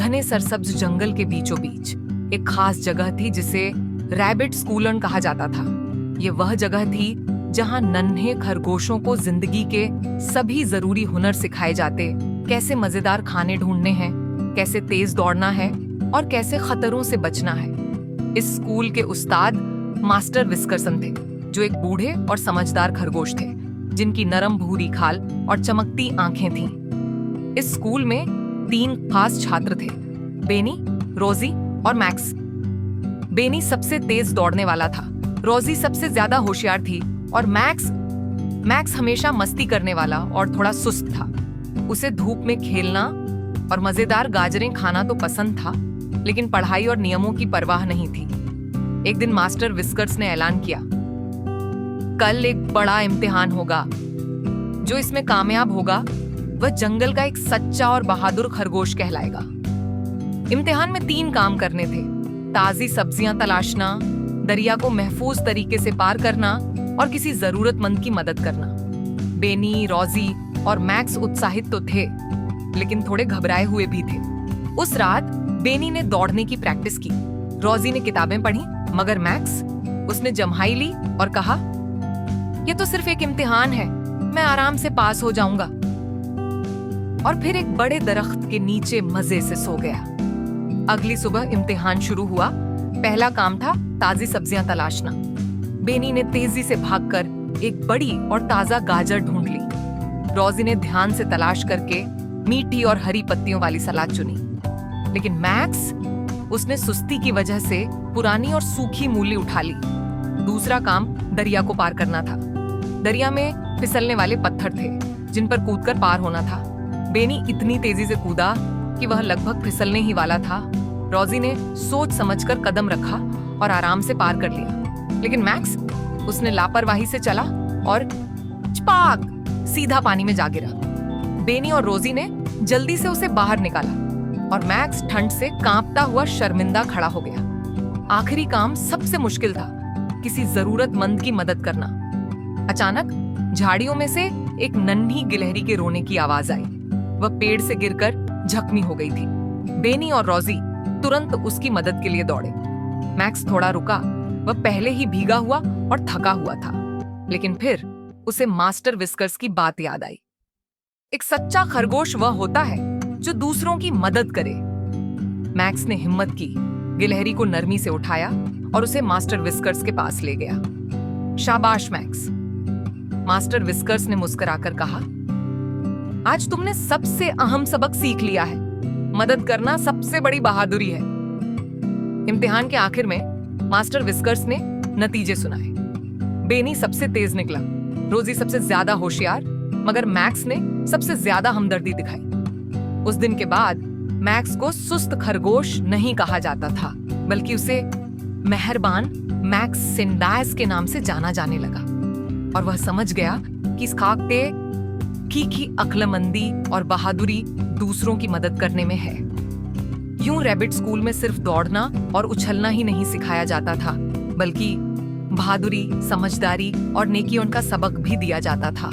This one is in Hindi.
घने सरसब्ज जंगल के बीचों बीच एक खास जगह थी जिसे रैबिट स्कूलन कहा जाता था। ये वह जगह थी जहां नन्हे खरगोशों को जिंदगी के सभी जरूरी हुनर सिखाए जाते, कैसे मजेदार खाने ढूंढने हैं, कैसे तेज दौड़ना है और कैसे खतरों से बचना है। इस स्कूल के उस्ताद मास्टर विस्करसन थे, जो एक बूढ़े और समझदार खरगोश थे जिनकी नरम भूरी खाल और चमकती आंखें थीं। इस स्कूल में 3 खास छात्र थे, बेनी, रोजी और मैक्स। बेनी सबसे तेज दौड़ने वाला था, रोजी सबसे ज्यादा होशियार थी और मैक्स हमेशा मस्ती करने वाला और थोड़ा सुस्त था। उसे धूप में खेलना और मजेदार गाजरें खाना तो पसंद था, लेकिन पढ़ाई और नियमों की परवाह नहीं थी। एक दिन मास्टर विस्कर्स ने ऐलान किया, कल एक बड़ा इम्तिहान होगा। जो इसमें कामयाब होगा वह जंगल का एक सच्चा और बहादुर खरगोश कहलाएगा। इम्तिहान में 3 काम करने थे: ताजी सब्जियां तलाशना, दरिया को महफूज तरीके से पार करना और किसी जरूरतमंद की मदद करना। बेनी, रोजी और मैक्स उत्साहित तो थे, लेकिन थोड़े घबराए हुए भी थे। उस रात बेनी ने दौड़ने की प्रैक्टिस की, रोजी ने किताबें पढ़ी, मगर मैक्स, उसने जम्हाई ली और कहा, यह तो सिर्फ एक इम्तिहान है, मैं आराम से पास हो जाऊंगा। और फिर एक बड़े दरख्त के नीचे मजे से सो गया। अगली सुबह इम्तिहान शुरू हुआ। पहला काम था ताजी सब्जियां तलाशना। बेनी ने तेजी से भागकर एक बड़ी और ताजा गाजर ढूंढ ली। रोजी ने ध्यान से तलाश करके मीठी और हरी पत्तियों वाली सलाद चुनी, लेकिन मैक्स, उसने सुस्ती की वजह से पुरानी और सूखी मूली उठा ली। दूसरा काम दरिया को पार करना था। दरिया में फिसलने वाले पत्थर थे जिन पर कूदकर पार होना था। बेनी इतनी तेजी से कूदा कि वह लगभग फिसलने ही वाला था। रोजी ने सोच समझकर कदम रखा और आराम से पार कर लिया, लेकिन मैक्स, उसने लापरवाही से चला और चपाक सीधा पानी में जा गिरा। बेनी और रोजी ने जल्दी से उसे बाहर निकाला और मैक्स ठंड से कांपता हुआ शर्मिंदा खड़ा हो गया। आखिरी काम सबसे मुश्किल था, किसी जरूरतमंद की मदद करना। अचानक झाड़ियों में से एक नन्ही गिलहरी के रोने की आवाज आई। वह पेड़ से गिरकर जख्मी हो गई थी। बेनी और रोजी तुरंत उसकी मदद के लिए दौड़े। मैक्स थोड़ा रुका, वह पहले ही भीगा हुआ और थका हुआ था, लेकिन फिर उसे मास्टर विस्कर्स की बात याद आई। एक सच्चा खरगोश वह होता है जो दूसरों की मदद करे। मैक्स ने हिम्मत की, गिलहरी को नरमी से उठाया और उसे मास्टर विस्कर्स के पास ले गया। शाबाश मैक्स, मास्टर विस्कर्स ने मुस्कुराकर कहा, आज तुमने सबसे अहम सबक सीख लिया है। मदद करना सबसे बड़ी बहादुरी है। इम्तिहान के आखिर में मास्टर विस्कर्स ने नतीजे सुनाए। बेनी सबसे तेज निकला, रोजी सबसे ज्यादा होशियार, मगर मैक्स ने सबसे ज्यादा हमदर्दी दिखाई। उस दिन के बाद मैक्स को सुस्त खरगोश नहीं कहा जाता था, बल्कि उसे मेहरबान मैक्स सिंडायस के नाम से जाना जाने लगा। और वह समझ गया कि इस खाकते की अक्लमंदी और बहादुरी दूसरों की मदद करने में है। यूं रैबिट स्कूल में सिर्फ दौड़ना और उछलना ही नहीं सिखाया जाता था, बल्कि बहादुरी, समझदारी और नेकियों का सबक भी दिया जाता था।